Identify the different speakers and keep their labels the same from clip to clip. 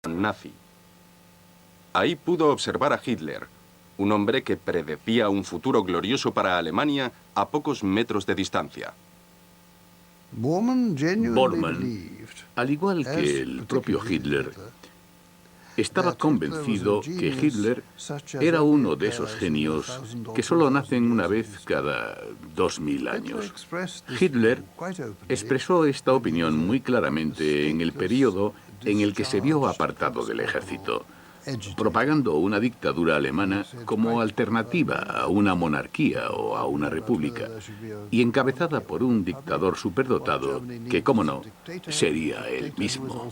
Speaker 1: nazi. Ahí pudo observar a Hitler, un hombre que predecía un futuro glorioso para Alemania a pocos metros de distancia.
Speaker 2: Bormann, al igual que el propio Hitler, estaba convencido que Hitler era uno de esos genios que solo nacen una vez cada 2000 años. Hitler expresó esta opinión muy claramente en el periodo en el que se vio apartado del ejército, propagando una dictadura alemana como alternativa a una monarquía o a una república, y encabezada por un dictador superdotado que, cómo no, sería él mismo.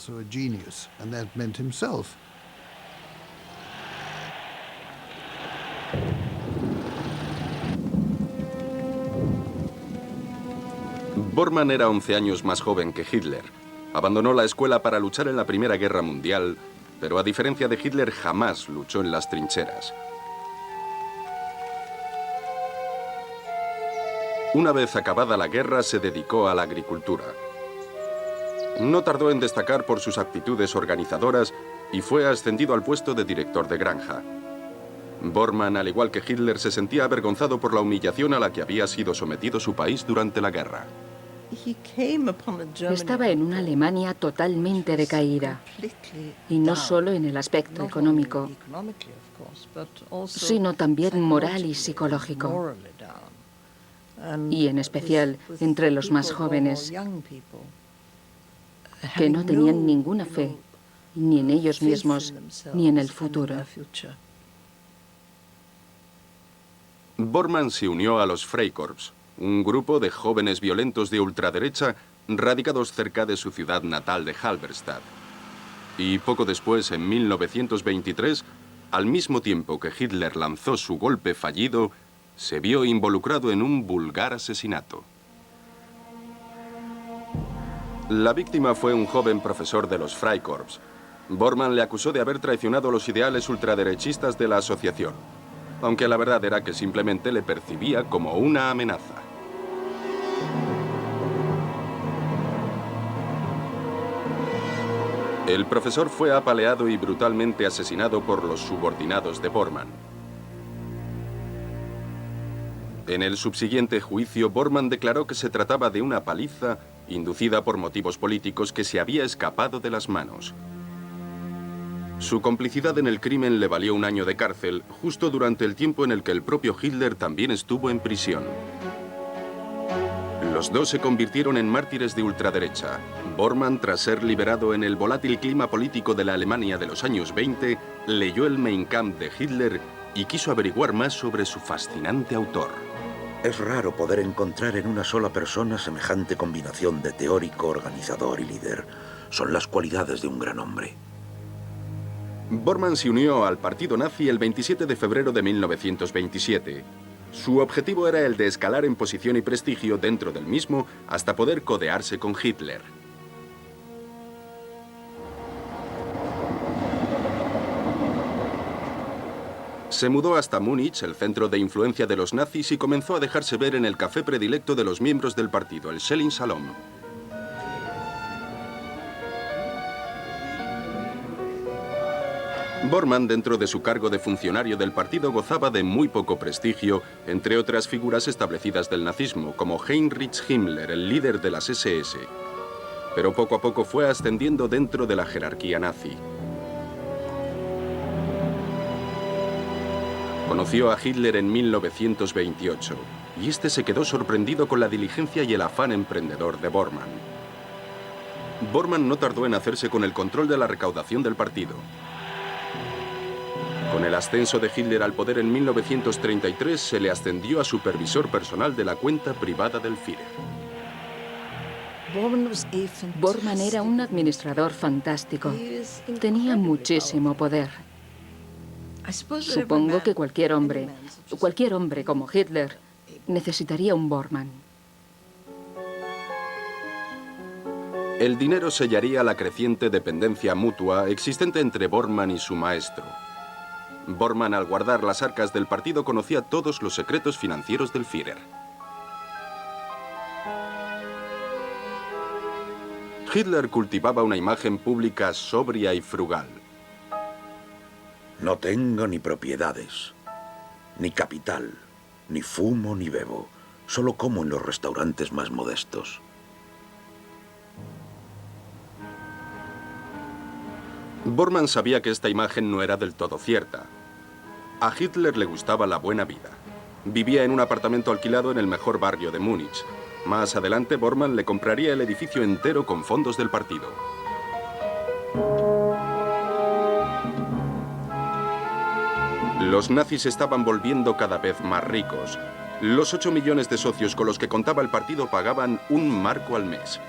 Speaker 1: Bormann era 11 años más joven que Hitler. Abandonó la escuela para luchar en la Primera Guerra Mundial, pero a diferencia de Hitler jamás luchó en las trincheras. Una vez acabada la guerra, se dedicó a la agricultura. No tardó en destacar por sus aptitudes organizadoras y fue ascendido al puesto de director de granja. Bormann, al igual que Hitler, se sentía avergonzado por la humillación a la que había sido sometido su país durante la guerra.
Speaker 3: Estaba en una Alemania totalmente decaída, y no solo en el aspecto económico, sino también moral y psicológico, y en especial entre los más jóvenes, que no tenían ninguna fe, ni en ellos mismos, ni en el futuro.
Speaker 1: Bormann se unió a los Freikorps, un grupo de jóvenes violentos de ultraderecha radicados cerca de su ciudad natal de Halberstadt. Y poco después, en 1923, al mismo tiempo que Hitler lanzó su golpe fallido, se vio involucrado en un vulgar asesinato. La víctima fue un joven profesor de los Freikorps. Bormann le acusó de haber traicionado los ideales ultraderechistas de la asociación, aunque la verdad era que simplemente le percibía como una amenaza. El profesor fue apaleado y brutalmente asesinado por los subordinados de Bormann. En el subsiguiente juicio, Bormann declaró que se trataba de una paliza inducida por motivos políticos que se había escapado de las manos. Su complicidad en el crimen le valió 1 año de cárcel, justo durante el tiempo en el que el propio Hitler también estuvo en prisión. Los dos se convirtieron en mártires de ultraderecha. Bormann, tras ser liberado en el volátil clima político de la Alemania de los años 20, leyó el Mein Kampf de Hitler y quiso averiguar más sobre su fascinante autor.
Speaker 4: Es raro poder encontrar en una sola persona semejante combinación de teórico, organizador y líder. Son las cualidades de un gran hombre.
Speaker 1: Bormann se unió al partido nazi el 27 de febrero de 1927. Su objetivo era el de escalar en posición y prestigio dentro del mismo hasta poder codearse con Hitler. Se mudó hasta Múnich, el centro de influencia de los nazis, y comenzó a dejarse ver en el café predilecto de los miembros del partido, el Schelling Salon. Bormann, dentro de su cargo de funcionario del partido, gozaba de muy poco prestigio, entre otras figuras establecidas del nazismo, como Heinrich Himmler, el líder de las SS. Pero poco a poco fue ascendiendo dentro de la jerarquía nazi. Conoció a Hitler en 1928, y este se quedó sorprendido con la diligencia y el afán emprendedor de Bormann. Bormann no tardó en hacerse con el control de la recaudación del partido. Con el ascenso de Hitler al poder en 1933, se le ascendió a supervisor personal de la cuenta privada del Führer.
Speaker 3: Bormann era un administrador fantástico. Tenía muchísimo poder. Supongo que cualquier hombre como Hitler, necesitaría un Bormann.
Speaker 1: El dinero sellaría la creciente dependencia mutua existente entre Bormann y su maestro. Bormann, al guardar las arcas del partido, conocía todos los secretos financieros del Führer. Hitler cultivaba una imagen pública sobria y frugal.
Speaker 4: No tengo ni propiedades, ni capital, ni fumo ni bebo. Solo como en los restaurantes más modestos.
Speaker 1: Bormann sabía que esta imagen no era del todo cierta. A Hitler le gustaba la buena vida. Vivía en un apartamento alquilado en el mejor barrio de Múnich. Más adelante, Bormann le compraría el edificio entero con fondos del partido. Los nazis estaban volviendo cada vez más ricos. Los 8 millones de socios con los que contaba el partido pagaban 1 marco al mes.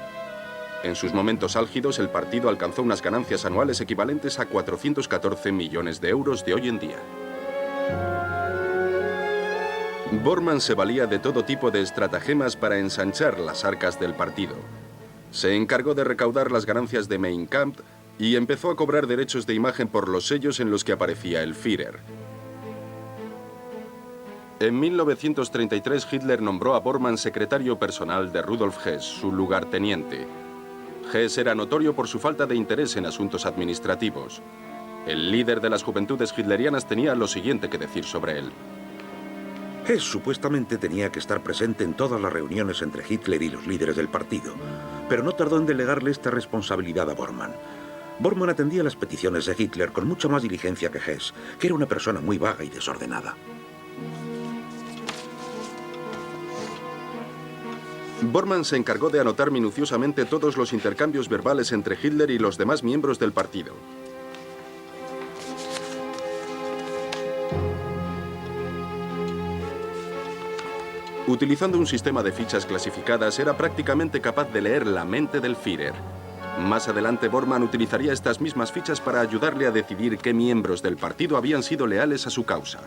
Speaker 1: En sus momentos álgidos, el partido alcanzó unas ganancias anuales equivalentes a 414 millones de euros de hoy en día. Bormann se valía de todo tipo de estratagemas para ensanchar las arcas del partido. Se encargó de recaudar las ganancias de Mein Kampf y empezó a cobrar derechos de imagen por los sellos en los que aparecía el Führer. En 1933, Hitler nombró a Bormann secretario personal de Rudolf Hess, su lugarteniente. Hess era notorio por su falta de interés en asuntos administrativos. El líder de las juventudes hitlerianas tenía lo siguiente que decir sobre él.
Speaker 4: Hess supuestamente tenía que estar presente en todas las reuniones entre Hitler y los líderes del partido, pero no tardó en delegarle esta responsabilidad a Bormann. Bormann atendía las peticiones de Hitler con mucha más diligencia que Hess, que era una persona muy vaga y desordenada.
Speaker 1: Bormann se encargó de anotar minuciosamente todos los intercambios verbales entre Hitler y los demás miembros del partido. Utilizando un sistema de fichas clasificadas, era prácticamente capaz de leer la mente del Führer. Más adelante, Bormann utilizaría estas mismas fichas para ayudarle a decidir qué miembros del partido habían sido leales a su causa.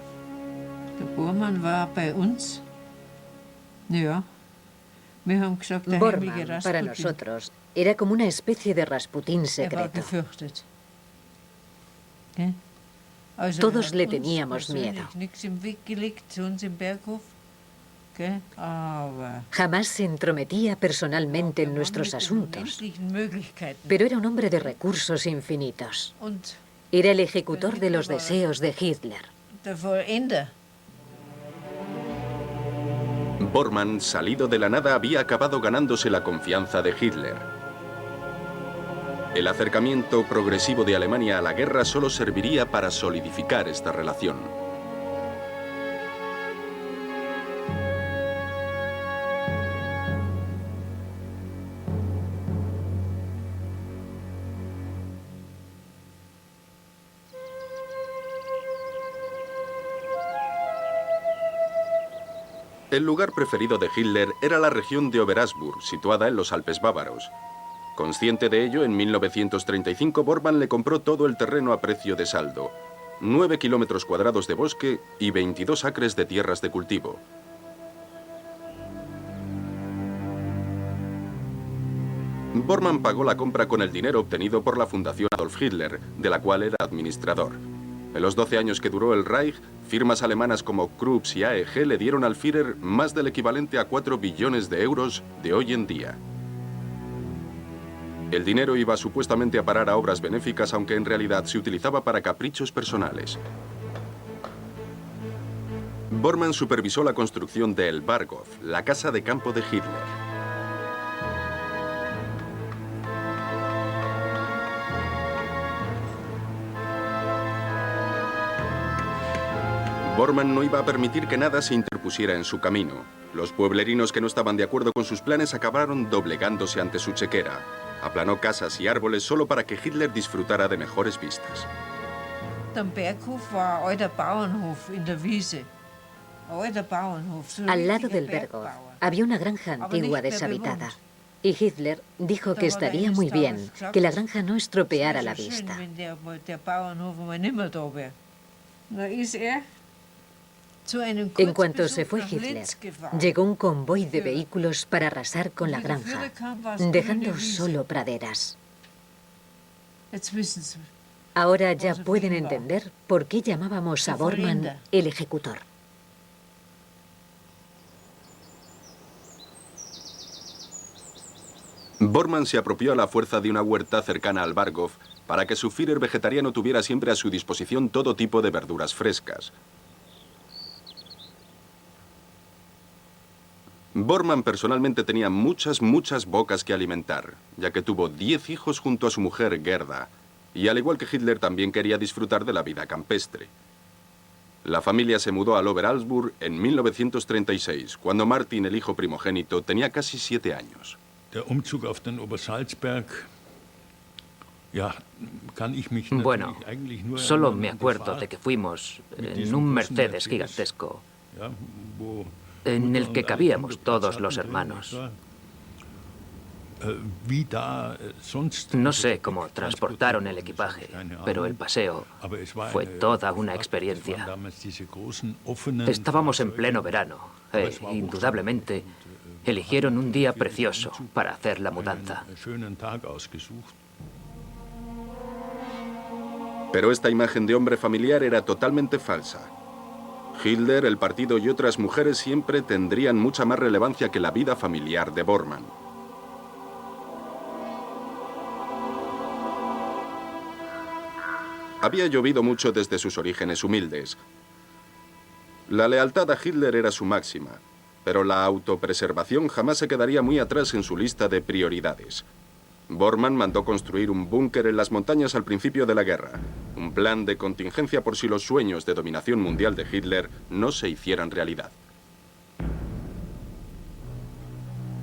Speaker 5: Bormann war bei uns. Ja.
Speaker 6: Bormann, para nosotros, era como una especie de Rasputín secreto. Todos le teníamos miedo. Jamás se entrometía personalmente en nuestros asuntos, pero era un hombre de recursos infinitos. Era el ejecutor de los deseos de Hitler.
Speaker 1: Bormann, salido de la nada, había acabado ganándose la confianza de Hitler. El acercamiento progresivo de Alemania a la guerra solo serviría para solidificar esta relación. El lugar preferido de Hitler era la región de Oberasburg, situada en los Alpes bávaros. Consciente de ello, en 1935 Bormann le compró todo el terreno a precio de saldo, 9 kilómetros cuadrados de bosque y 22 acres de tierras de cultivo. Bormann pagó la compra con el dinero obtenido por la Fundación Adolf Hitler, de la cual era administrador. En los 12 años que duró el Reich, firmas alemanas como Krups y AEG le dieron al Führer más del equivalente a 4 billones de euros de hoy en día. El dinero iba supuestamente a parar a obras benéficas, aunque en realidad se utilizaba para caprichos personales. Bormann supervisó la construcción de El Barghof, la casa de campo de Hitler. Bormann no iba a permitir que nada se interpusiera en su camino. Los pueblerinos que no estaban de acuerdo con sus planes acabaron doblegándose ante su chequera. Aplanó casas y árboles solo para que Hitler disfrutara de mejores vistas.
Speaker 6: Al lado del Berghof había una granja antigua deshabitada. Y Hitler dijo que estaría muy bien que la granja no estropeara la vista. En cuanto se fue Hitler, llegó un convoy de vehículos para arrasar con la granja, dejando solo praderas. Ahora ya pueden entender por qué llamábamos a Bormann el ejecutor.
Speaker 1: Bormann se apropió a la fuerza de una huerta cercana al Barghof para que su Führer vegetariano tuviera siempre a su disposición todo tipo de verduras frescas. Bormann personalmente tenía muchas bocas que alimentar, ya que tuvo 10 hijos junto a su mujer Gerda, y al igual que Hitler también quería disfrutar de la vida campestre. La familia se mudó al Oberaugsburg en 1936, cuando Martin, el hijo primogénito, tenía casi 7 años.
Speaker 7: Bueno, solo me acuerdo de que fuimos en un Mercedes gigantesco, en el que cabíamos todos los hermanos. No sé cómo transportaron el equipaje, pero el paseo fue toda una experiencia. Estábamos en pleno verano e, indudablemente, eligieron un día precioso para hacer la mudanza.
Speaker 1: Pero esta imagen de hombre familiar era totalmente falsa. Hitler, el partido y otras mujeres siempre tendrían mucha más relevancia que la vida familiar de Bormann. Había llovido mucho desde sus orígenes humildes. La lealtad a Hitler era su máxima, pero la autopreservación jamás se quedaría muy atrás en su lista de prioridades. Bormann mandó construir un búnker en las montañas al principio de la guerra, un plan de contingencia por si los sueños de dominación mundial de Hitler no se hicieran realidad.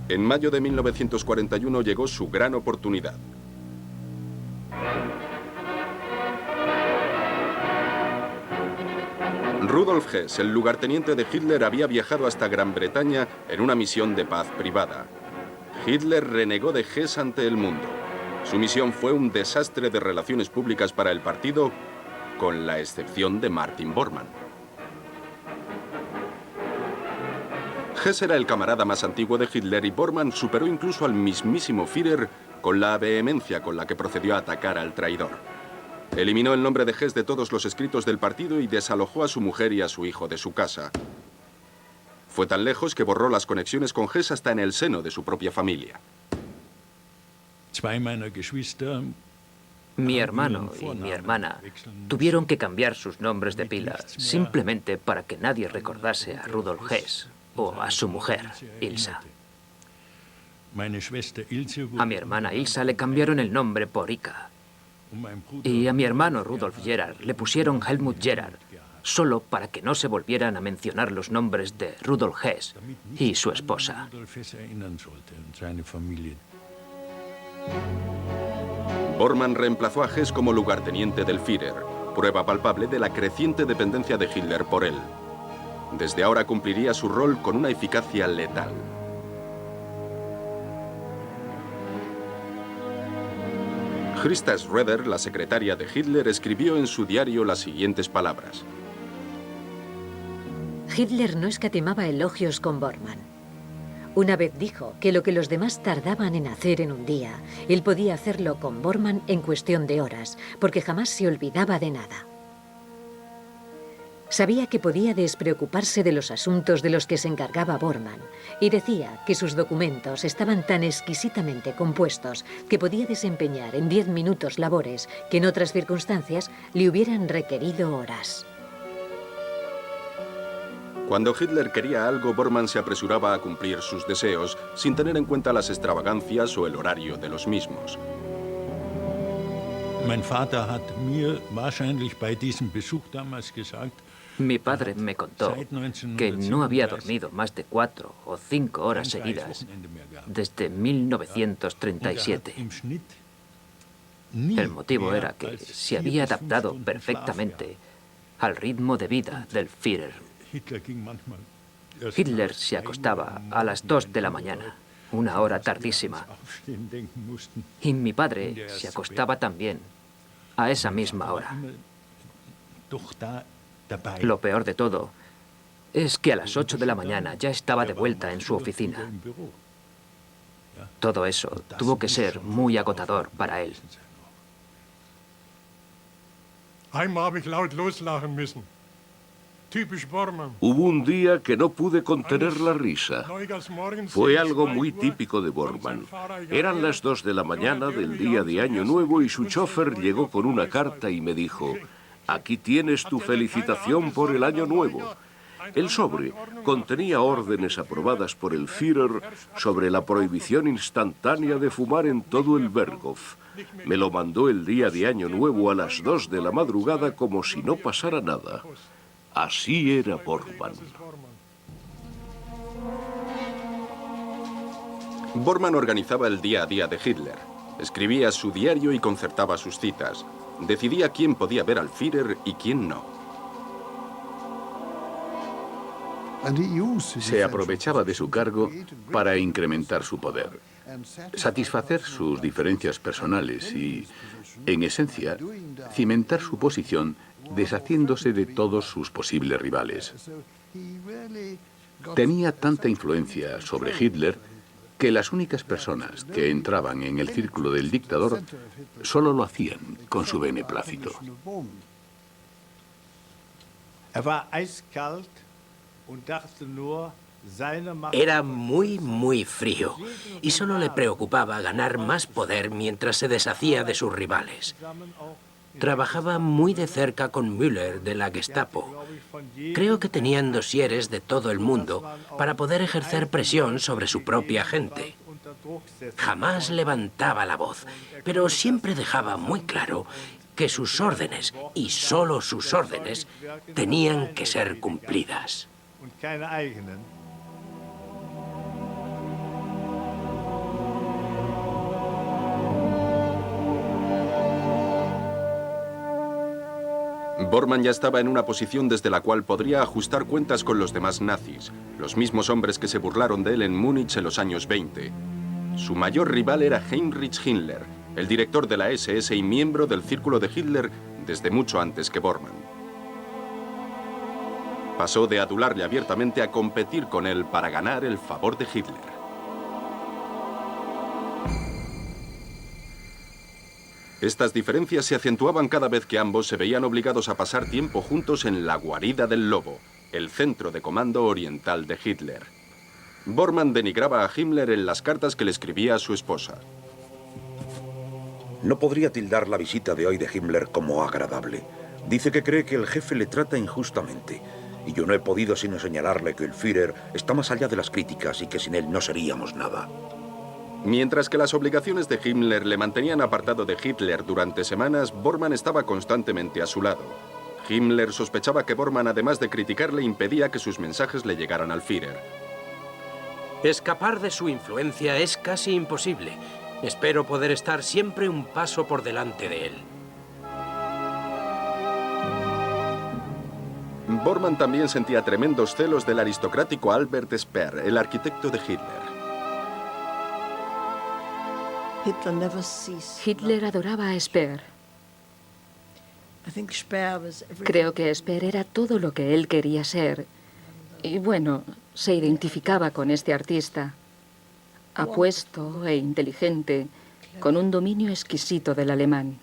Speaker 1: En mayo de 1941 llegó su gran oportunidad. Rudolf Hess, el lugarteniente de Hitler, había viajado hasta Gran Bretaña en una misión de paz privada. Hitler renegó de Hess ante el mundo. Su misión fue un desastre de relaciones públicas para el partido, con la excepción de Martin Bormann. Hess era el camarada más antiguo de Hitler y Bormann superó incluso al mismísimo Führer con la vehemencia con la que procedió a atacar al traidor. Eliminó el nombre de Hess de todos los escritos del partido y desalojó a su mujer y a su hijo de su casa. Fue tan lejos que borró las conexiones con Hess hasta en el seno de su propia familia.
Speaker 7: Mi hermano y mi hermana tuvieron que cambiar sus nombres de pila simplemente para que nadie recordase a Rudolf Hess o a su mujer, Ilsa. A mi hermana Ilsa le cambiaron el nombre por Ika. Y a mi hermano Rudolf Gerhard le pusieron Helmut Gerhard, solo para que no se volvieran a mencionar los nombres de Rudolf Hess y su esposa.
Speaker 1: Bormann reemplazó a Hess como lugarteniente del Führer, prueba palpable de la creciente dependencia de Hitler por él. Desde ahora cumpliría su rol con una eficacia letal. Christa Schroeder, la secretaria de Hitler, escribió en su diario las siguientes palabras.
Speaker 6: Hitler no escatimaba elogios con Bormann. Una vez dijo que lo que los demás tardaban en hacer en un día, él podía hacerlo con Bormann en cuestión de horas, porque jamás se olvidaba de nada. Sabía que podía despreocuparse de los asuntos de los que se encargaba Bormann y decía que sus documentos estaban tan exquisitamente compuestos que podía desempeñar en 10 minutos labores que en otras circunstancias le hubieran requerido horas.
Speaker 1: Cuando Hitler quería algo, Bormann se apresuraba a cumplir sus deseos sin tener en cuenta las extravagancias o el horario de los mismos.
Speaker 7: Mi padre me contó que no había dormido más de 4 o 5 horas seguidas desde 1937. El motivo era que se había adaptado perfectamente al ritmo de vida del Führer. Hitler se acostaba a las 2 de la mañana, una hora tardísima, y mi padre se acostaba también a esa misma hora. Lo peor de todo es que a las 8 de la mañana ya estaba de vuelta en su oficina. Todo eso tuvo que ser muy agotador para él.
Speaker 8: Einmal habe ich laut loslachen müssen. Hubo un día que no pude contener la risa. Fue algo muy típico de Bormann. Eran las 2 de la mañana del día de Año Nuevo y su chofer llegó con una carta y me dijo: «Aquí tienes tu felicitación por el Año Nuevo». El sobre contenía órdenes aprobadas por el Führer sobre la prohibición instantánea de fumar en todo el Berghof. Me lo mandó el día de Año Nuevo a las 2 de la madrugada como si no pasara nada. Así era Bormann.
Speaker 1: Bormann organizaba el día a día de Hitler. Escribía su diario y concertaba sus citas. Decidía quién podía ver al Führer y quién no.
Speaker 2: Se aprovechaba de su cargo para incrementar su poder, satisfacer sus diferencias personales y, en esencia, cimentar su posición deshaciéndose de todos sus posibles rivales. Tenía tanta influencia sobre Hitler que las únicas personas que entraban en el círculo del dictador solo lo hacían con su beneplácito.
Speaker 9: Era muy frío y solo le preocupaba ganar más poder mientras se deshacía de sus rivales. Trabajaba muy de cerca con Müller de la Gestapo. Creo que tenían dosieres de todo el mundo para poder ejercer presión sobre su propia gente. Jamás levantaba la voz, pero siempre dejaba muy claro que sus órdenes, y solo sus órdenes, tenían que ser cumplidas.
Speaker 1: Bormann ya estaba en una posición desde la cual podría ajustar cuentas con los demás nazis, los mismos hombres que se burlaron de él en Múnich en los años 20. Su mayor rival era Heinrich Himmler, el director de la SS y miembro del círculo de Hitler desde mucho antes que Bormann. Pasó de adularle abiertamente a competir con él para ganar el favor de Hitler. Estas diferencias se acentuaban cada vez que ambos se veían obligados a pasar tiempo juntos en la guarida del Lobo, el centro de comando oriental de Hitler. Bormann denigraba a Himmler en las cartas que le escribía a su esposa.
Speaker 4: No podría tildar la visita de hoy de Himmler como agradable. Dice que cree que el jefe le trata injustamente. Y yo no he podido sino señalarle que el Führer está más allá de las críticas y que sin él no seríamos nada.
Speaker 1: Mientras que las obligaciones de Himmler le mantenían apartado de Hitler durante semanas, Bormann estaba constantemente a su lado. Himmler sospechaba que Bormann, además de criticarle, impedía que sus mensajes le llegaran al Führer.
Speaker 9: Escapar de su influencia es casi imposible. Espero poder estar siempre un paso por delante de él.
Speaker 1: Bormann también sentía tremendos celos del aristocrático Albert Speer, el arquitecto de Hitler.
Speaker 3: Hitler adoraba a Speer. Creo que Speer era todo lo que él quería ser. Y bueno, se identificaba con este artista. Apuesto e inteligente, con un dominio exquisito del alemán.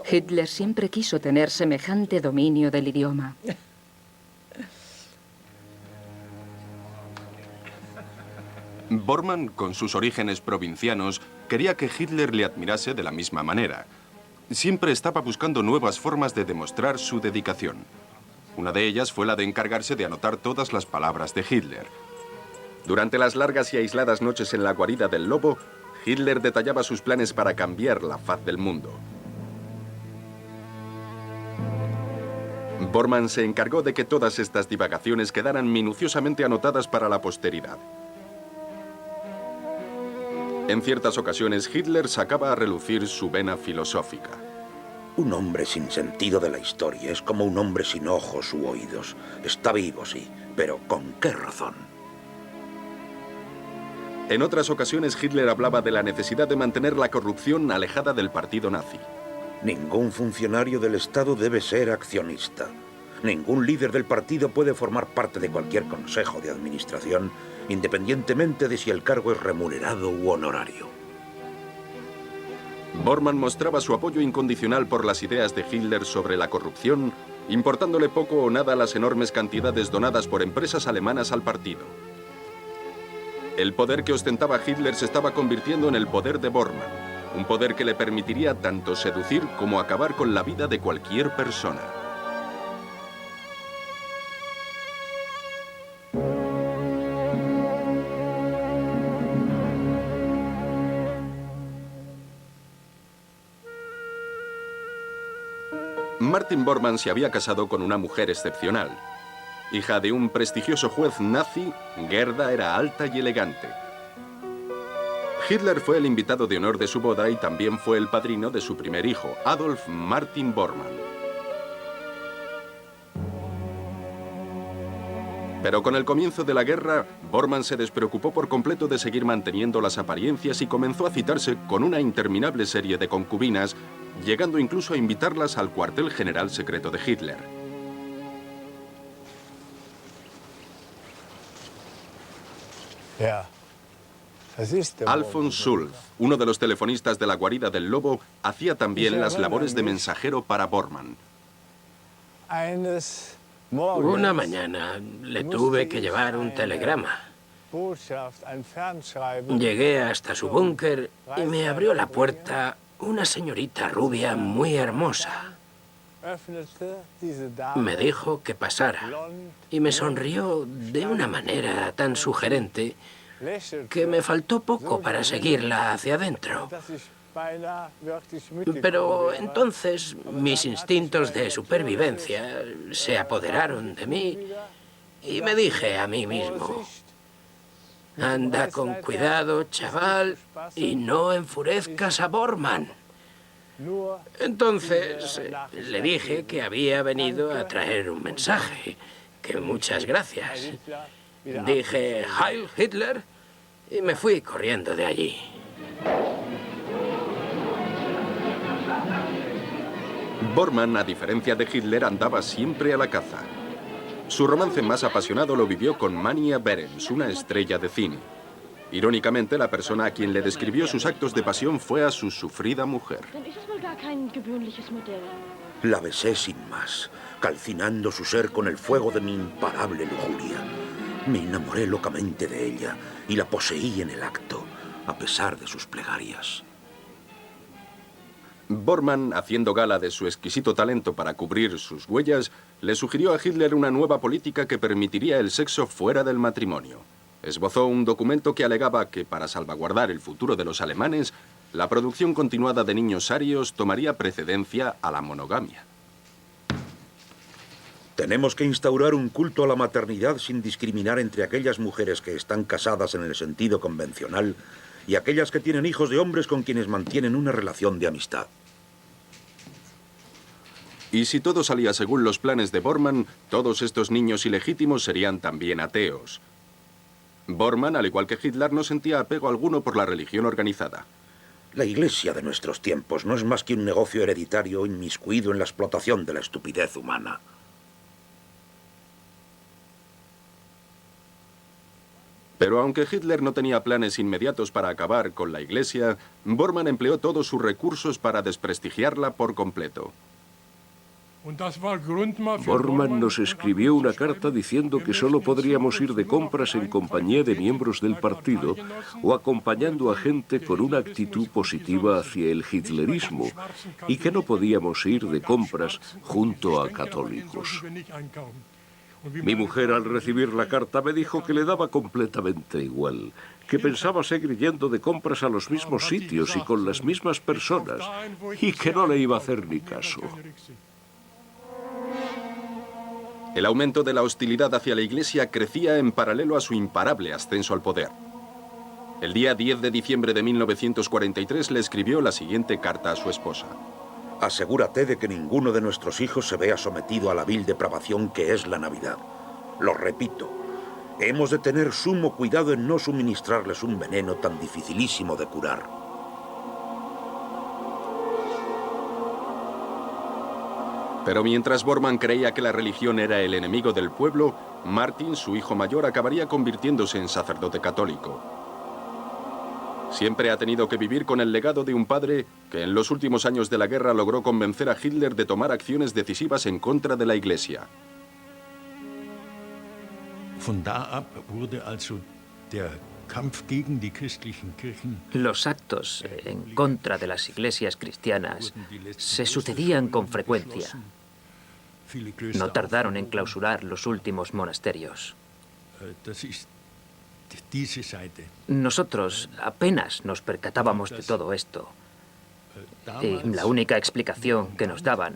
Speaker 3: Hitler siempre quiso tener semejante dominio del idioma.
Speaker 1: Bormann, con sus orígenes provincianos, quería que Hitler le admirase de la misma manera. Siempre estaba buscando nuevas formas de demostrar su dedicación. Una de ellas fue la de encargarse de anotar todas las palabras de Hitler. Durante las largas y aisladas noches en la guarida del Lobo, Hitler detallaba sus planes para cambiar la faz del mundo. Bormann se encargó de que todas estas divagaciones quedaran minuciosamente anotadas para la posteridad. En ciertas ocasiones, Hitler sacaba a relucir su vena filosófica.
Speaker 4: Un hombre sin sentido de la historia es como un hombre sin ojos u oídos. Está vivo, sí, pero ¿con qué razón?
Speaker 1: En otras ocasiones, Hitler hablaba de la necesidad de mantener la corrupción alejada del partido nazi.
Speaker 4: Ningún funcionario del Estado debe ser accionista. Ningún líder del partido puede formar parte de cualquier consejo de administración, independientemente de si el cargo es remunerado u honorario.
Speaker 1: Bormann mostraba su apoyo incondicional por las ideas de Hitler sobre la corrupción, importándole poco o nada las enormes cantidades donadas por empresas alemanas al partido. El poder que ostentaba Hitler se estaba convirtiendo en el poder de Bormann, un poder que le permitiría tanto seducir como acabar con la vida de cualquier persona. Martin Bormann se había casado con una mujer excepcional. Hija de un prestigioso juez nazi, Gerda era alta y elegante. Hitler fue el invitado de honor de su boda y también fue el padrino de su primer hijo, Adolf Martin Bormann. Pero con el comienzo de la guerra, Bormann se despreocupó por completo de seguir manteniendo las apariencias y comenzó a citarse con una interminable serie de concubinas, llegando incluso a invitarlas al cuartel general secreto de Hitler. Alfons Schulz, uno de los telefonistas de la guarida del Lobo, hacía también las labores de mensajero para Bormann.
Speaker 9: Una mañana le tuve que llevar un telegrama. Llegué hasta su búnker y me abrió la puerta una señorita rubia muy hermosa. Me dijo que pasara y me sonrió de una manera tan sugerente que me faltó poco para seguirla hacia adentro. Pero entonces mis instintos de supervivencia se apoderaron de mí y me dije a mí mismo: anda con cuidado, chaval, y no enfurezcas a Bormann. Entonces le dije que había venido a traer un mensaje, que muchas gracias. Dije Heil Hitler y me fui corriendo de allí.
Speaker 1: Bormann, a diferencia de Hitler, andaba siempre a la caza. Su romance más apasionado lo vivió con Mania Behrens, una estrella de cine. Irónicamente, la persona a quien le describió sus actos de pasión fue a su sufrida mujer.
Speaker 4: La besé sin más, calcinando su ser con el fuego de mi imparable lujuria. Me enamoré locamente de ella y la poseí en el acto, a pesar de sus plegarias.
Speaker 1: Bormann, haciendo gala de su exquisito talento para cubrir sus huellas, le sugirió a Hitler una nueva política que permitiría el sexo fuera del matrimonio. Esbozó un documento que alegaba que, para salvaguardar el futuro de los alemanes, la producción continuada de niños arios tomaría precedencia a la monogamia.
Speaker 4: Tenemos que instaurar un culto a la maternidad sin discriminar entre aquellas mujeres que están casadas en el sentido convencional y aquellas que tienen hijos de hombres con quienes mantienen una relación de amistad.
Speaker 1: Y si todo salía según los planes de Bormann, todos estos niños ilegítimos serían también ateos. Bormann, al igual que Hitler, no sentía apego alguno por la religión organizada.
Speaker 4: La Iglesia de nuestros tiempos no es más que un negocio hereditario inmiscuido en la explotación de la estupidez humana.
Speaker 1: Pero aunque Hitler no tenía planes inmediatos para acabar con la Iglesia, Bormann empleó todos sus recursos para desprestigiarla por completo.
Speaker 8: Bormann nos escribió una carta diciendo que solo podríamos ir de compras en compañía de miembros del partido o acompañando a gente con una actitud positiva hacia el hitlerismo y que no podíamos ir de compras junto a católicos. Mi mujer, al recibir la carta, me dijo que le daba completamente igual, que pensaba seguir yendo de compras a los mismos sitios y con las mismas personas, y que no le iba a hacer ni caso.
Speaker 1: El aumento de la hostilidad hacia la Iglesia crecía en paralelo a su imparable ascenso al poder. El día 10 de diciembre de 1943 le escribió la siguiente carta a su esposa.
Speaker 4: Asegúrate de que ninguno de nuestros hijos se vea sometido a la vil depravación que es la Navidad. Lo repito, hemos de tener sumo cuidado en no suministrarles un veneno tan dificilísimo de curar.
Speaker 1: Pero mientras Bormann creía que la religión era el enemigo del pueblo, Martin, su hijo mayor, acabaría convirtiéndose en sacerdote católico. Siempre ha tenido que vivir con el legado de un padre que en los últimos años de la guerra logró convencer a Hitler de tomar acciones decisivas en contra de la Iglesia.
Speaker 7: Los actos en contra de las iglesias cristianas se sucedían con frecuencia. No tardaron en clausurar los últimos monasterios. Nosotros apenas nos percatábamos de todo esto. Y la única explicación que nos daban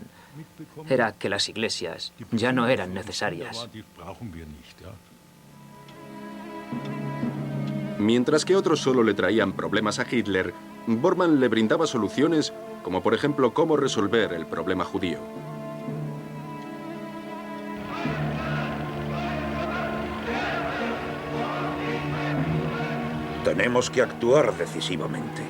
Speaker 7: era que las iglesias ya no eran necesarias.
Speaker 1: Mientras que otros solo le traían problemas a Hitler, Bormann le brindaba soluciones, como por ejemplo cómo resolver el problema judío.
Speaker 4: Tenemos que actuar decisivamente.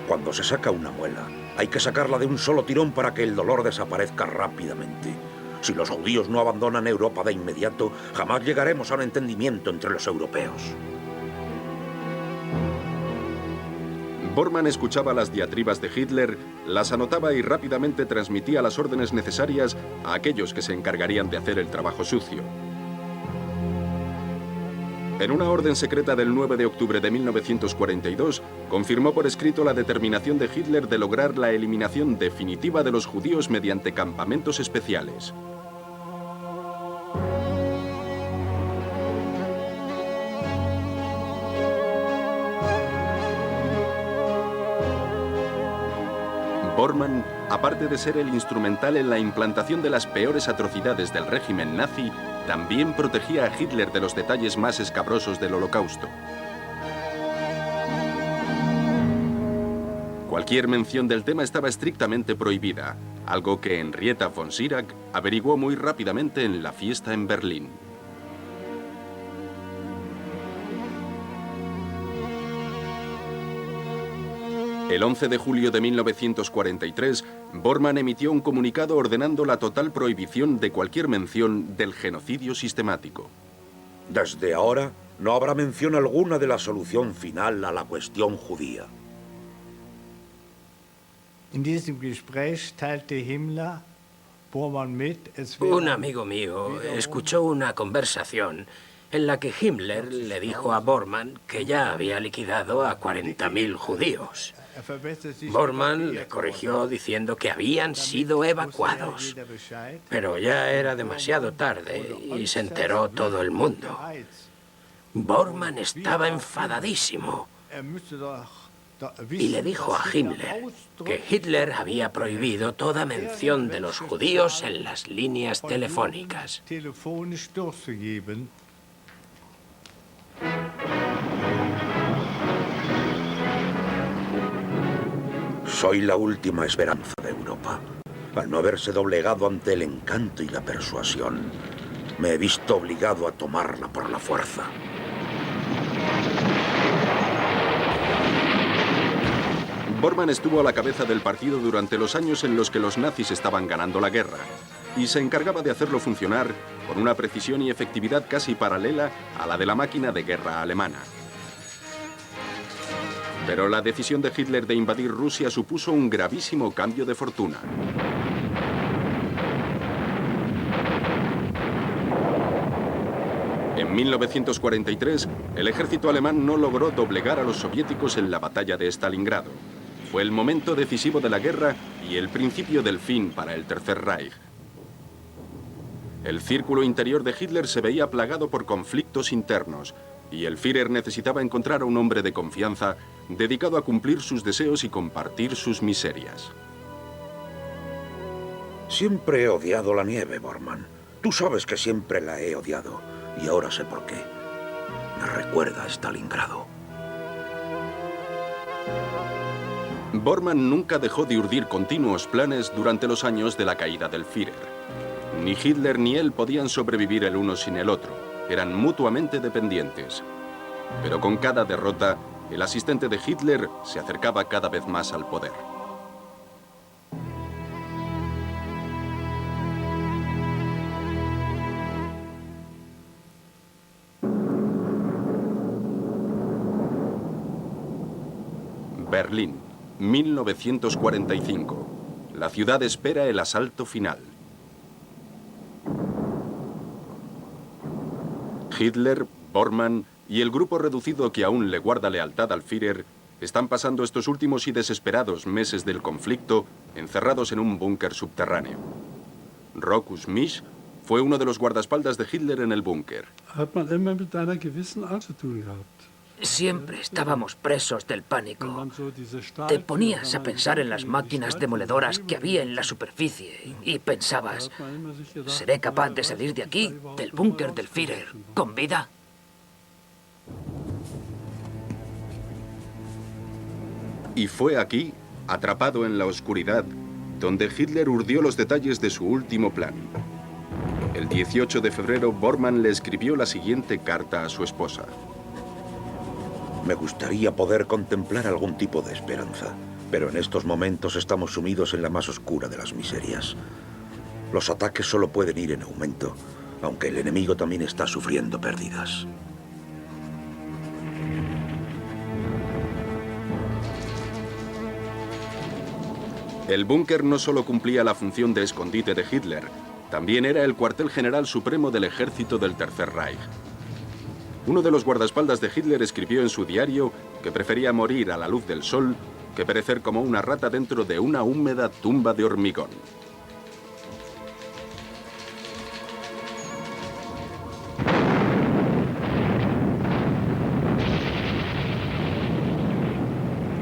Speaker 4: Cuando se saca una muela, hay que sacarla de un solo tirón para que el dolor desaparezca rápidamente. Si los judíos no abandonan Europa de inmediato, jamás llegaremos a un entendimiento entre los europeos.
Speaker 1: Bormann escuchaba las diatribas de Hitler, las anotaba y rápidamente transmitía las órdenes necesarias a aquellos que se encargarían de hacer el trabajo sucio. En una orden secreta del 9 de octubre de 1942, confirmó por escrito la determinación de Hitler de lograr la eliminación definitiva de los judíos mediante campamentos especiales. Bormann, aparte de ser el instrumental en la implantación de las peores atrocidades del régimen nazi, también protegía a Hitler de los detalles más escabrosos del Holocausto. Cualquier mención del tema estaba estrictamente prohibida, algo que Henrietta von Schirach averiguó muy rápidamente en la fiesta en Berlín. El 11 de julio de 1943, Bormann emitió un comunicado ordenando la total prohibición de cualquier mención del genocidio sistemático.
Speaker 4: Desde ahora, no habrá mención alguna de la solución final a la cuestión judía.
Speaker 9: Un amigo mío escuchó una conversación en la que Himmler le dijo a Bormann que ya había liquidado a 40.000 judíos. Bormann le corrigió diciendo que habían sido evacuados, pero ya era demasiado tarde y se enteró todo el mundo. Bormann estaba enfadadísimo y le dijo a Himmler que Hitler había prohibido toda mención de los judíos en las líneas telefónicas.
Speaker 4: Soy la última esperanza de Europa. Al no haberse doblegado ante el encanto y la persuasión, me he visto obligado a tomarla por la fuerza.
Speaker 1: Bormann estuvo a la cabeza del partido durante los años en los que los nazis estaban ganando la guerra, y se encargaba de hacerlo funcionar con una precisión y efectividad casi paralela a la de la máquina de guerra alemana. Pero la decisión de Hitler de invadir Rusia supuso un gravísimo cambio de fortuna. En 1943, el ejército alemán no logró doblegar a los soviéticos en la batalla de Stalingrado. Fue el momento decisivo de la guerra y el principio del fin para el Tercer Reich. El círculo interior de Hitler se veía plagado por conflictos internos, y el Führer necesitaba encontrar a un hombre de confianza dedicado a cumplir sus deseos y compartir sus miserias.
Speaker 4: Siempre he odiado la nieve, Bormann. Tú sabes que siempre la he odiado, y ahora sé por qué. Me recuerda a Stalingrado.
Speaker 1: Bormann nunca dejó de urdir continuos planes durante los años de la caída del Führer. Ni Hitler ni él podían sobrevivir el uno sin el otro. Eran mutuamente dependientes. Pero con cada derrota, el asistente de Hitler se acercaba cada vez más al poder. Berlín, 1945. La ciudad espera el asalto final. Hitler, Bormann y el grupo reducido que aún le guarda lealtad al Führer están pasando estos últimos y desesperados meses del conflicto encerrados en un búnker subterráneo. Rochus Misch fue uno de los guardaespaldas de Hitler en el búnker.
Speaker 7: Siempre estábamos presos del pánico. Te ponías a pensar en las máquinas demoledoras que había en la superficie y pensabas, ¿seré capaz de salir de aquí, del búnker del Führer, con vida?
Speaker 1: Y fue aquí, atrapado en la oscuridad, donde Hitler urdió los detalles de su último plan. El 18 de febrero, Bormann le escribió la siguiente carta a su esposa.
Speaker 4: Me gustaría poder contemplar algún tipo de esperanza, pero en estos momentos estamos sumidos en la más oscura de las miserias. Los ataques solo pueden ir en aumento, aunque el enemigo también está sufriendo pérdidas.
Speaker 1: El búnker no solo cumplía la función de escondite de Hitler, también era el cuartel general supremo del ejército del Tercer Reich. Uno de los guardaespaldas de Hitler escribió en su diario que prefería morir a la luz del sol que perecer como una rata dentro de una húmeda tumba de hormigón.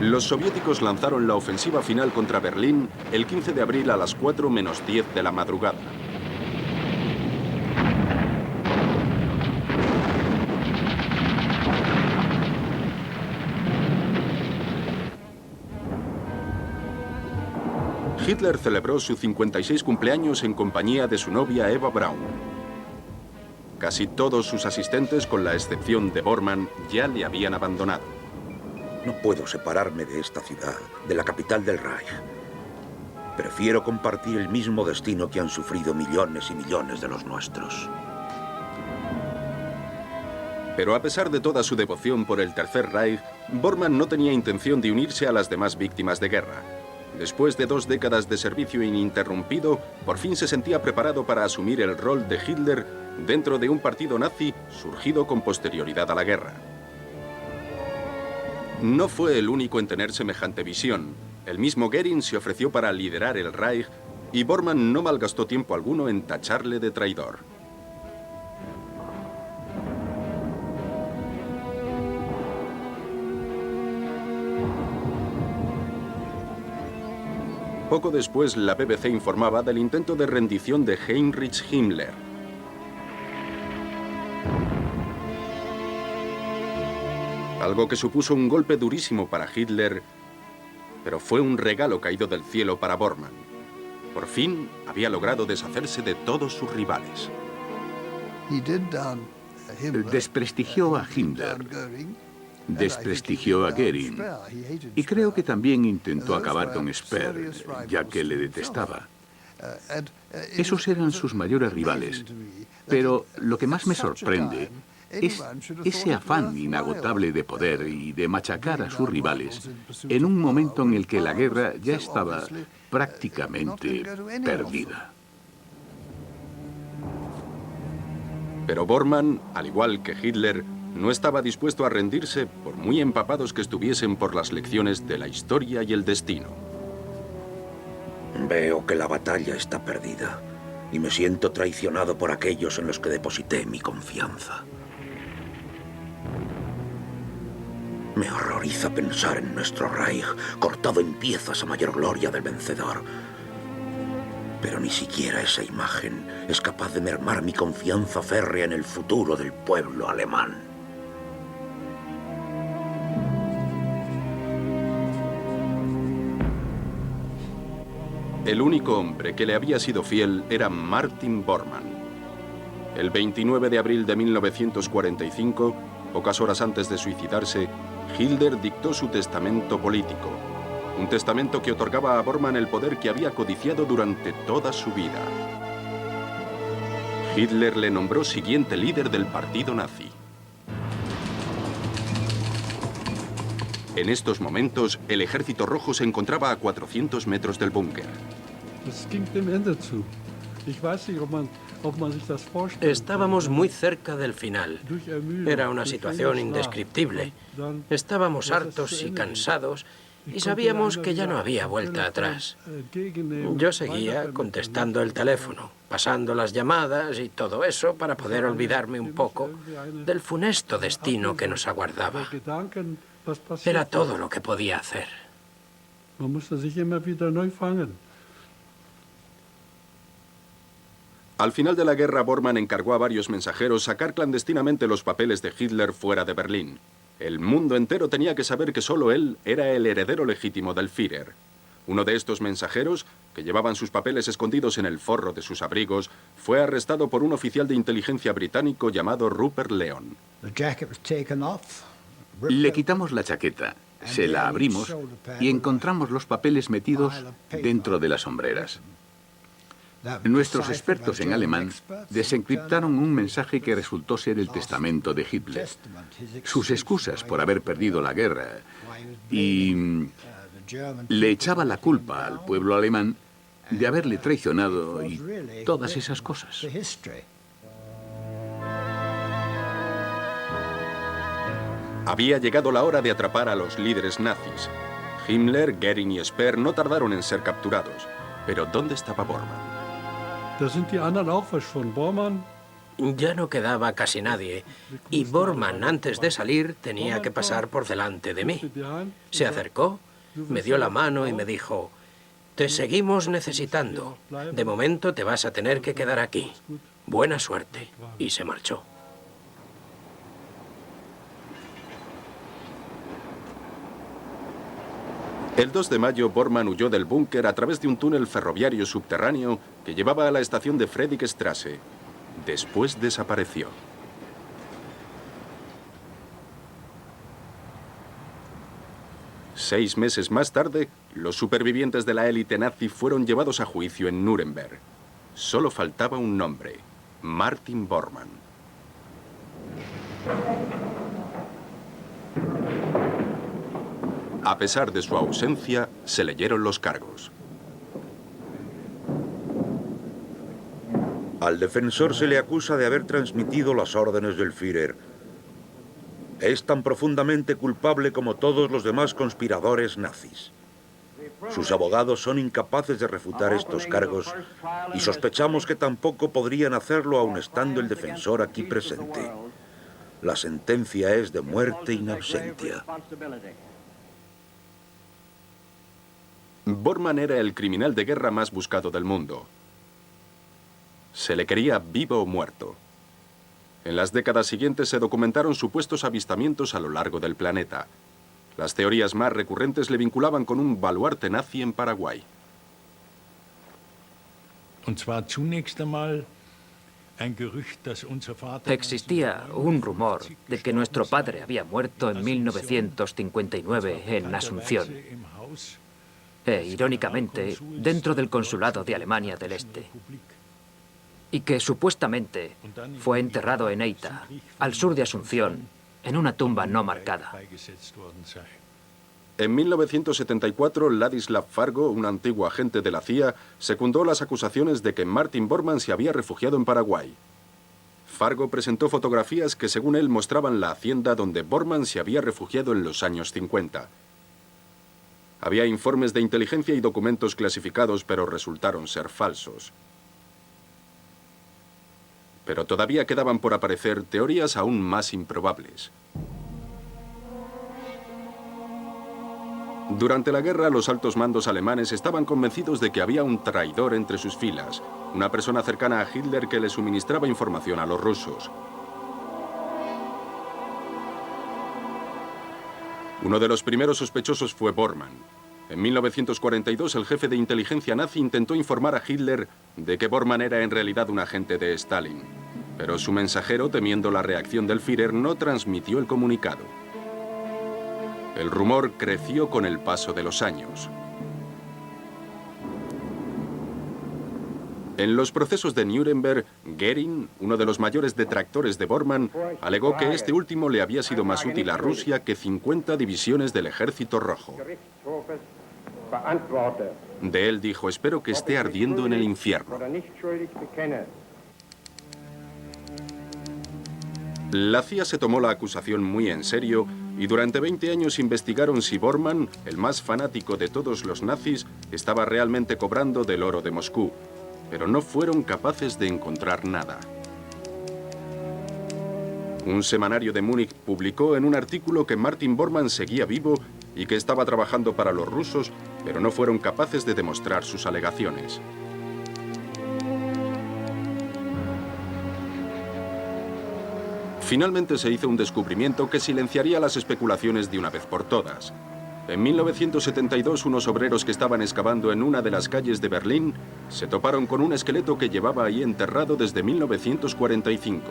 Speaker 1: Los soviéticos lanzaron la ofensiva final contra Berlín el 15 de abril a las 4:10 de la madrugada. Hitler celebró su 56 cumpleaños en compañía de su novia Eva Braun. Casi todos sus asistentes, con la excepción de Bormann, ya le habían abandonado.
Speaker 4: No puedo separarme de esta ciudad, de la capital del Reich. Prefiero compartir el mismo destino que han sufrido millones y millones de los nuestros.
Speaker 1: Pero a pesar de toda su devoción por el Tercer Reich, Bormann no tenía intención de unirse a las demás víctimas de guerra. Después de 2 décadas de servicio ininterrumpido, por fin se sentía preparado para asumir el rol de Hitler dentro de un partido nazi surgido con posterioridad a la guerra. No fue el único en tener semejante visión. El mismo Goering se ofreció para liderar el Reich y Bormann no malgastó tiempo alguno en tacharle de traidor. Poco después, la BBC informaba del intento de rendición de Heinrich Himmler. Algo que supuso un golpe durísimo para Hitler, pero fue un regalo caído del cielo para Bormann. Por fin había logrado deshacerse de todos sus rivales.
Speaker 2: Desprestigió a Himmler, desprestigió a Goering y creo que también intentó acabar con Speer, ya que le detestaba. Esos eran sus mayores rivales, pero lo que más me sorprende es ese afán inagotable de poder y de machacar a sus rivales en un momento en el que la guerra ya estaba prácticamente perdida.
Speaker 1: Pero Bormann, al igual que Hitler, no estaba dispuesto a rendirse por muy empapados que estuviesen por las lecciones de la historia y el destino.
Speaker 4: Veo que la batalla está perdida y me siento traicionado por aquellos en los que deposité mi confianza. Me horroriza pensar en nuestro Reich cortado en piezas a mayor gloria del vencedor. Pero ni siquiera esa imagen es capaz de mermar mi confianza férrea en el futuro del pueblo alemán.
Speaker 1: El único hombre que le había sido fiel era Martin Bormann. El 29 de abril de 1945, pocas horas antes de suicidarse, Hitler dictó su testamento político. Un testamento que otorgaba a Bormann el poder que había codiciado durante toda su vida. Hitler le nombró siguiente líder del partido nazi. En estos momentos, el ejército rojo se encontraba a 400 metros del búnker.
Speaker 9: Estábamos muy cerca del final. Era una situación indescriptible. Estábamos hartos y cansados y sabíamos que ya no había vuelta atrás. Yo seguía contestando el teléfono, pasando las llamadas y todo eso para poder olvidarme un poco del funesto destino que nos aguardaba. Era todo lo que podía hacer.
Speaker 1: Al final de la guerra, Bormann encargó a varios mensajeros sacar clandestinamente los papeles de Hitler fuera de Berlín. El mundo entero tenía que saber que solo él era el heredero legítimo del Führer. Uno de estos mensajeros, que llevaban sus papeles escondidos en el forro de sus abrigos, fue arrestado por un oficial de inteligencia británico llamado Rupert Leon.
Speaker 2: Le quitamos la chaqueta, se la abrimos y encontramos los papeles metidos dentro de las sombreras. Nuestros expertos en alemán desencriptaron un mensaje que resultó ser el testamento de Hitler, sus excusas por haber perdido la guerra y le echaba la culpa al pueblo alemán de haberle traicionado y todas esas cosas.
Speaker 1: Había llegado la hora de atrapar a los líderes nazis. Himmler, Göring y Speer no tardaron en ser capturados. Pero ¿dónde estaba Bormann?
Speaker 9: Ya no quedaba casi nadie, y Bormann, antes de salir, tenía que pasar por delante de mí. Se acercó, me dio la mano y me dijo: «Te seguimos necesitando. De momento te vas a tener que quedar aquí. Buena suerte». Y se marchó.
Speaker 1: El 2 de mayo, Bormann huyó del búnker a través de un túnel ferroviario subterráneo que llevaba a la estación de Friedrichstraße. Después desapareció. Seis meses más tarde, los supervivientes de la élite nazi fueron llevados a juicio en Nuremberg. Solo faltaba un nombre: Martin Bormann. A pesar de su ausencia, se leyeron los cargos.
Speaker 4: Al defensor se le acusa de haber transmitido las órdenes del Führer. Es tan profundamente culpable como todos los demás conspiradores nazis. Sus abogados son incapaces de refutar estos cargos y sospechamos que tampoco podrían hacerlo aun estando el defensor aquí presente. La sentencia es de muerte in absentia.
Speaker 1: Bormann era el criminal de guerra más buscado del mundo. Se le quería vivo o muerto. En las décadas siguientes se documentaron supuestos avistamientos a lo largo del planeta. Las teorías más recurrentes le vinculaban con un baluarte nazi en Paraguay.
Speaker 7: Existía un rumor de que nuestro padre había muerto en 1959 en Asunción. Irónicamente, dentro del consulado de Alemania del Este. Y que supuestamente fue enterrado en Eita, al sur de Asunción, en una tumba no marcada.
Speaker 1: En 1974, Ladislav Fargo, un antiguo agente de la CIA, secundó las acusaciones de que Martin Bormann se había refugiado en Paraguay. Fargo presentó fotografías que, según él, mostraban la hacienda donde Bormann se había refugiado en los años 50. Había informes de inteligencia y documentos clasificados, pero resultaron ser falsos. Pero todavía quedaban por aparecer teorías aún más improbables. Durante la guerra, los altos mandos alemanes estaban convencidos de que había un traidor entre sus filas, una persona cercana a Hitler que le suministraba información a los rusos. Uno de los primeros sospechosos fue Bormann. En 1942, el jefe de inteligencia nazi intentó informar a Hitler de que Bormann era en realidad un agente de Stalin. Pero su mensajero, temiendo la reacción del Führer, no transmitió el comunicado. El rumor creció con el paso de los años. En los procesos de Nuremberg, Goering, uno de los mayores detractores de Bormann, alegó que este último le había sido más útil a Rusia que 50 divisiones del Ejército Rojo. De él dijo: espero que esté ardiendo en el infierno. La CIA se tomó la acusación muy en serio y durante 20 años investigaron si Bormann, el más fanático de todos los nazis, estaba realmente cobrando del oro de Moscú, pero no fueron capaces de encontrar nada. Un semanario de Múnich publicó en un artículo que Martin Bormann seguía vivo y que estaba trabajando para los rusos, pero no fueron capaces de demostrar sus alegaciones. Finalmente se hizo un descubrimiento que silenciaría las especulaciones de una vez por todas. En 1972, unos obreros que estaban excavando en una de las calles de Berlín se toparon con un esqueleto que llevaba ahí enterrado desde 1945.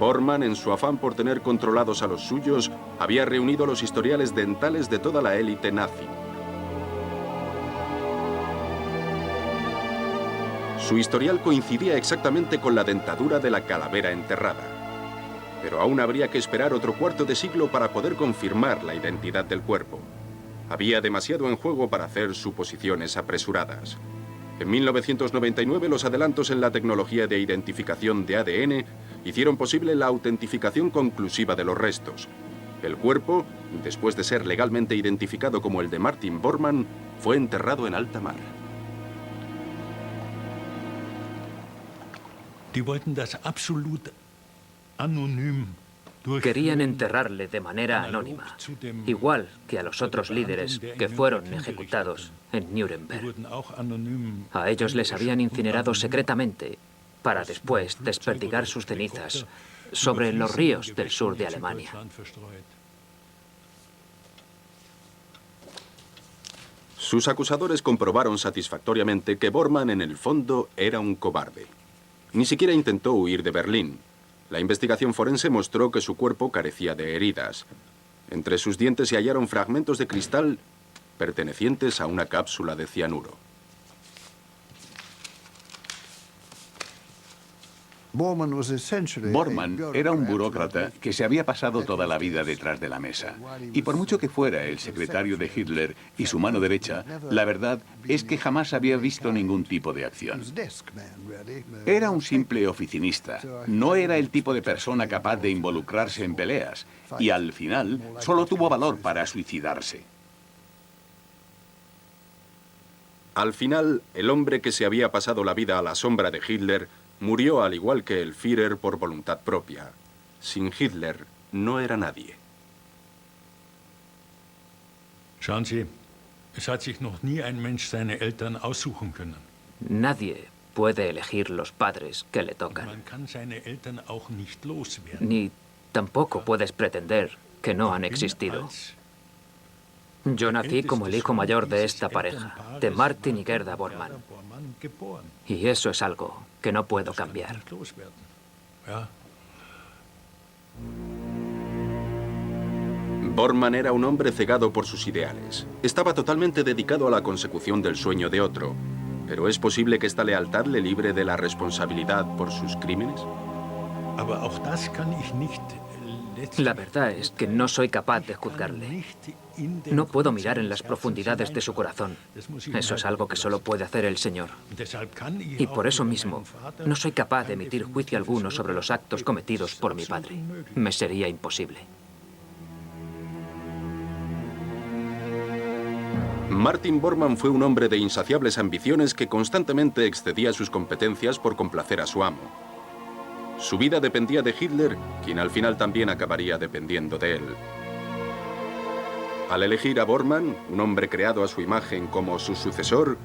Speaker 1: Bormann, en su afán por tener controlados a los suyos, había reunido los historiales dentales de toda la élite nazi. Su historial coincidía exactamente con la dentadura de la calavera enterrada. Pero aún habría que esperar otro cuarto de siglo para poder confirmar la identidad del cuerpo. Había demasiado en juego para hacer suposiciones apresuradas. En 1999, los adelantos en la tecnología de identificación de ADN hicieron posible la autentificación conclusiva de los restos. El cuerpo, después de ser legalmente identificado como el de Martin Bormann, fue enterrado en alta mar.
Speaker 7: Querían enterrarle de manera anónima, igual que a los otros líderes que fueron ejecutados en Nuremberg. A ellos les habían incinerado secretamente para después desperdigar sus cenizas sobre los ríos del sur de Alemania.
Speaker 1: Sus acusadores comprobaron satisfactoriamente que Bormann en el fondo era un cobarde. Ni siquiera intentó huir de Berlín. La investigación forense mostró que su cuerpo carecía de heridas. Entre sus dientes se hallaron fragmentos de cristal pertenecientes a una cápsula de cianuro.
Speaker 2: Bormann era un burócrata que se había pasado toda la vida detrás de la mesa. Y por mucho que fuera el secretario de Hitler y su mano derecha, la verdad es que jamás había visto ningún tipo de acción. Era un simple oficinista. No era el tipo de persona capaz de involucrarse en peleas. Y al final, solo tuvo valor para suicidarse.
Speaker 1: Al final, el hombre que se había pasado la vida a la sombra de Hitler murió al igual que el Führer por voluntad propia. Sin Hitler no era nadie.
Speaker 10: Schauen Sie, es hat sich noch nie ein Mensch seine Eltern aussuchen können.
Speaker 7: Nadie puede elegir los padres que le tocan.
Speaker 10: Man kann seine Eltern auch nicht loswerden.
Speaker 7: Ni tampoco puedes pretender que no han existido. Yo nací como el hijo mayor de esta pareja, de Martin y Gerda Bormann. Y eso es algo que no puedo cambiar.
Speaker 1: Bormann era un hombre cegado por sus ideales. Estaba totalmente dedicado a la consecución del sueño de otro. ¿Pero es posible que esta lealtad le libre de la responsabilidad por sus crímenes?
Speaker 7: La verdad es que no soy capaz de juzgarle. No puedo mirar en las profundidades de su corazón. Eso es algo que solo puede hacer el Señor. Y por eso mismo, no soy capaz de emitir juicio alguno sobre los actos cometidos por mi padre. Me sería imposible.
Speaker 1: Martin Bormann fue un hombre de insaciables ambiciones que constantemente excedía sus competencias por complacer a su amo. Su vida dependía de Hitler, quien al final también acabaría dependiendo de él. Al elegir a Bormann, un hombre creado a su imagen como su sucesor,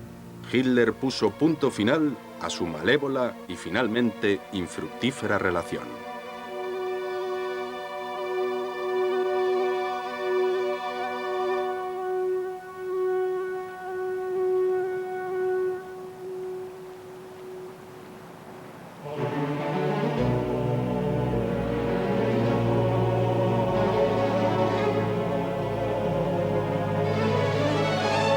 Speaker 1: Hitler puso punto final a su malévola y finalmente infructífera relación.